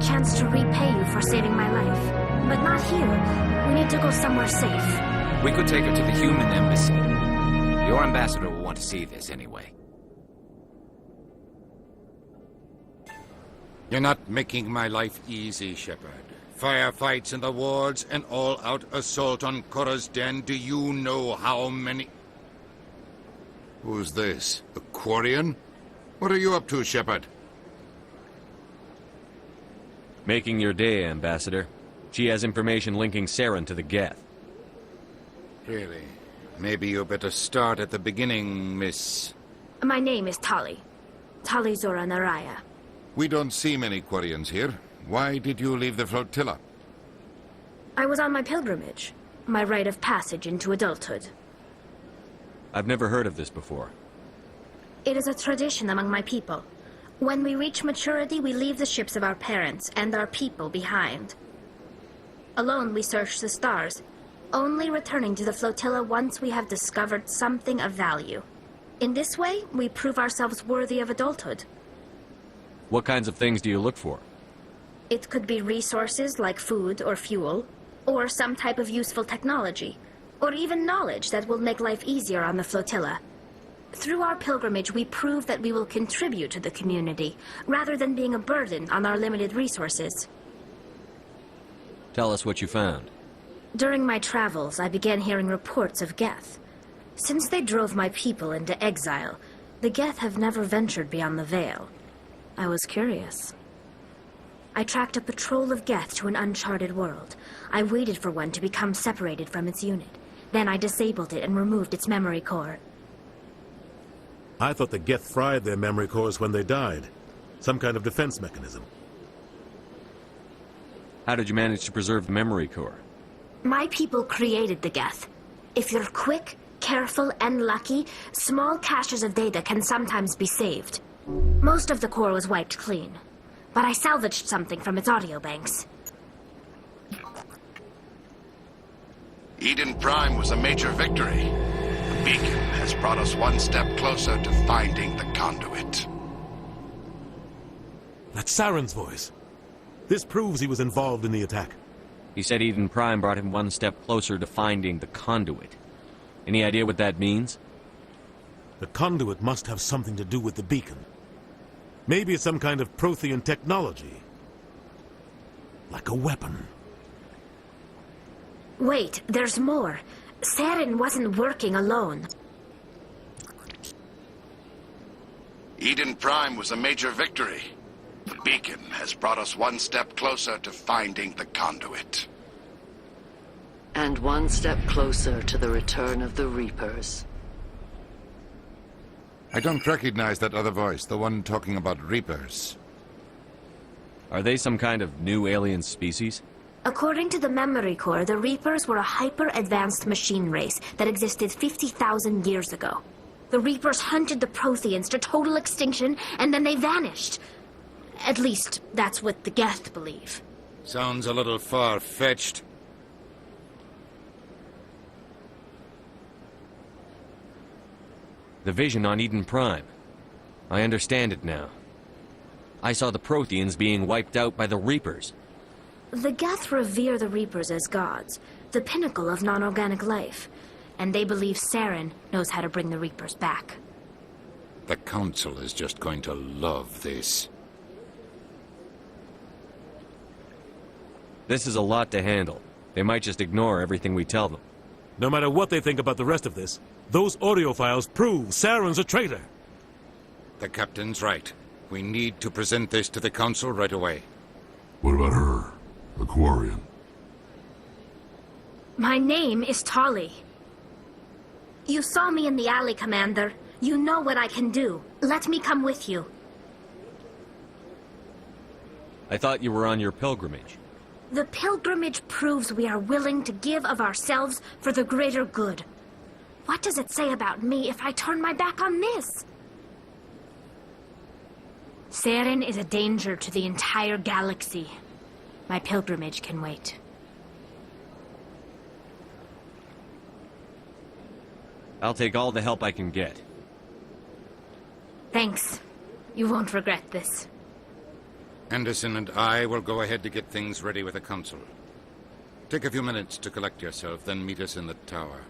chance to repay you for saving my life. But not here. We need to go somewhere safe. We could take her to the human embassy. Your ambassador will want to see this anyway. You're not making my life easy, Shepard. Firefights in the wards, an all-out assault on Korra's den. Do you know how many... Who's this? A Quarian? What are you up to, Shepard? Making your day, Ambassador. She has information linking Saren to the Geth. Really? Maybe you better start at the beginning, Miss... My name is Tali. Tali Zora Naraya. We don't see many Quarians here. Why did you leave the flotilla? I was on my pilgrimage. My rite of passage into adulthood. I've never heard of this before. It is a tradition among my people. When we reach maturity, we leave the ships of our parents and our people behind. Alone, we search the stars, only returning to the flotilla once we have discovered something of value. In this way, we prove ourselves worthy of adulthood. What kinds of things do you look for? It could be resources like food or fuel, or some type of useful technology, or even knowledge that will make life easier on the flotilla. Through our pilgrimage, we prove that we will contribute to the community, rather than being a burden on our limited resources. Tell us what you found. During my travels, I began hearing reports of Geth. Since they drove my people into exile, the Geth have never ventured beyond the Veil. I was curious. I tracked a patrol of Geth to an uncharted world. I waited for one to become separated from its unit. Then I disabled it and removed its memory core. I thought the Geth fried their memory cores when they died. Some kind of defense mechanism. How did you manage to preserve the memory core? My people created the Geth. If you're quick, careful, and lucky, small caches of data can sometimes be saved. Most of the core was wiped clean, but I salvaged something from its audio banks. Eden Prime was a major victory. The beacon has brought us one step closer to finding the conduit. That's Saren's voice. This proves he was involved in the attack. He said Eden Prime brought him one step closer to finding the conduit. Any idea what that means? The conduit must have something to do with the beacon. Maybe it's some kind of Prothean technology. Like a weapon. Wait, there's more. Saren wasn't working alone. Eden Prime was a major victory. The beacon has brought us one step closer to finding the conduit. And one step closer to the return of the Reapers. I don't recognize that other voice, the one talking about Reapers. Are they some kind of new alien species? According to the memory core, the Reapers were a hyper-advanced machine race that existed 50,000 years ago. The Reapers hunted the Protheans to total extinction, and then they vanished. At least, that's what the Geth believe. Sounds a little far-fetched. The vision on Eden Prime. I understand it now. I saw the Protheans being wiped out by the Reapers. The Geth revere the Reapers as gods, the pinnacle of non-organic life. And they believe Saren knows how to bring the Reapers back. The Council is just going to love this. This is a lot to handle. They might just ignore everything we tell them. No matter what they think about the rest of this, those audio files prove Saren's a traitor. The Captain's right. We need to present this to the Council right away. What about her? The Quarian? My name is Tali. You saw me in the alley, Commander. You know what I can do. Let me come with you. I thought you were on your pilgrimage. The pilgrimage proves we are willing to give of ourselves for the greater good. What does it say about me if I turn my back on this? Saren is a danger to the entire galaxy. My pilgrimage can wait. I'll take all the help I can get. Thanks. You won't regret this. Henderson and I will go ahead to get things ready with the council. Take a few minutes to collect yourself, then meet us in the tower.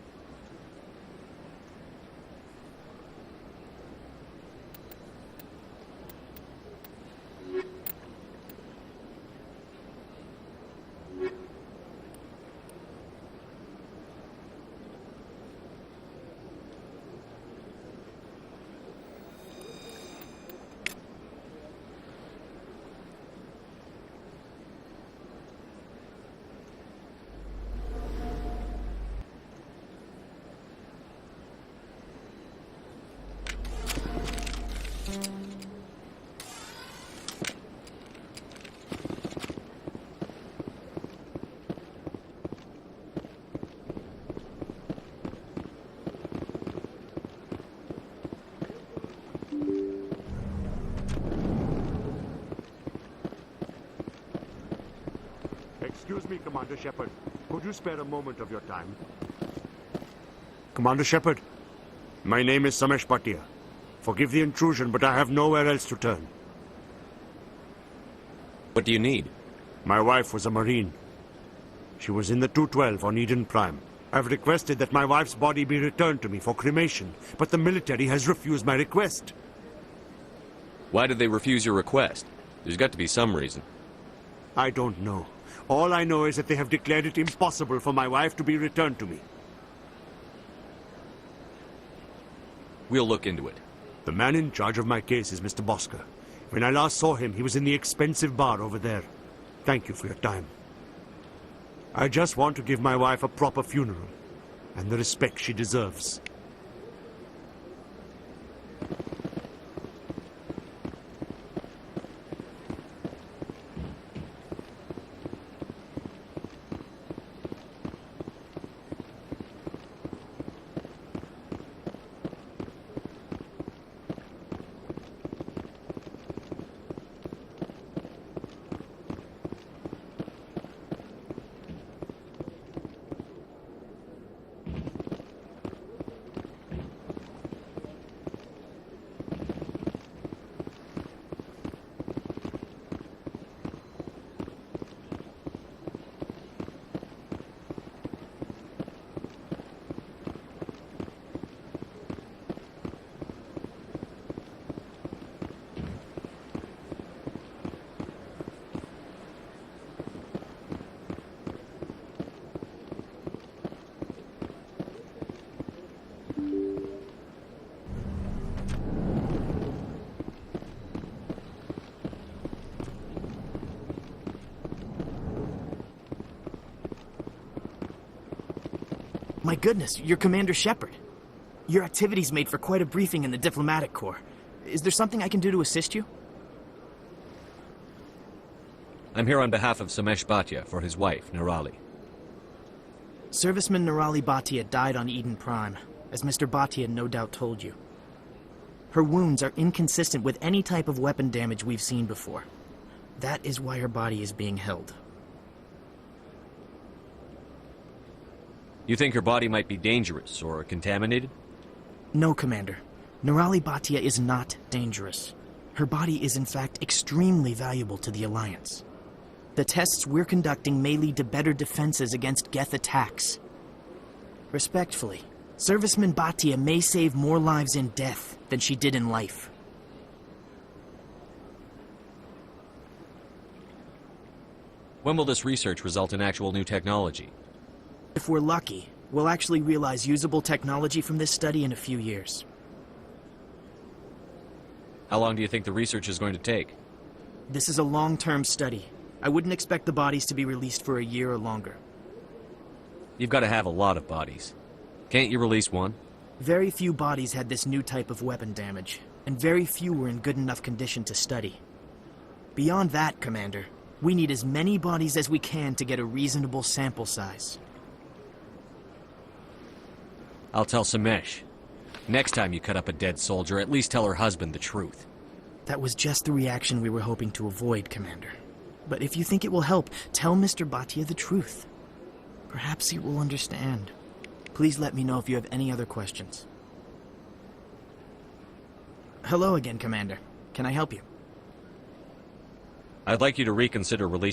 Excuse me, Commander Shepard. Could you spare a moment of your time? Commander Shepard, my name is Samesh Bhatia. Forgive the intrusion, but I have nowhere else to turn. What do you need? My wife was a Marine. She was in the 212 on Eden Prime. I've requested that my wife's body be returned to me for cremation, but the military has refused my request. Why did they refuse your request? There's got to be some reason. I don't know. All I know is that they have declared it impossible for my wife to be returned to me. We'll look into it. The man in charge of my case is Mr. Bosker. When I last saw him, he was in the expensive bar over there. Thank you for your time. I just want to give my wife a proper funeral, and the respect she deserves. My goodness, you're Commander Shepard. Your activities made for quite a briefing in the Diplomatic Corps. Is there something I can do to assist you? I'm here on behalf of Samesh Bhatia for his wife, Nirali. Serviceman Nirali Bhatia died on Eden Prime, as Mr. Bhatia no doubt told you. Her wounds are inconsistent with any type of weapon damage we've seen before. That is why her body is being held. You think her body might be dangerous or contaminated? No, Commander. Nirali Bhatia is not dangerous. Her body is in fact extremely valuable to the Alliance. The tests we're conducting may lead to better defenses against Geth attacks. Respectfully, Serviceman Bhatia may save more lives in death than she did in life. When will this research result in actual new technology? If we're lucky, we'll actually realize usable technology from this study in a few years. How long do you think the research is going to take? This is a long-term study. I wouldn't expect the bodies to be released for a year or longer. You've got to have a lot of bodies. Can't you release one? Very few bodies had this new type of weapon damage, and very few were in good enough condition to study. Beyond that, Commander, we need as many bodies as we can to get a reasonable sample size. I'll tell Samesh. Next time you cut up a dead soldier, at least tell her husband the truth. That was just the reaction we were hoping to avoid, Commander. But if you think it will help, tell Mr. Bhatia the truth. Perhaps he will understand. Please let me know if you have any other questions. Hello again, Commander. Can I help you? I'd like you to reconsider releasing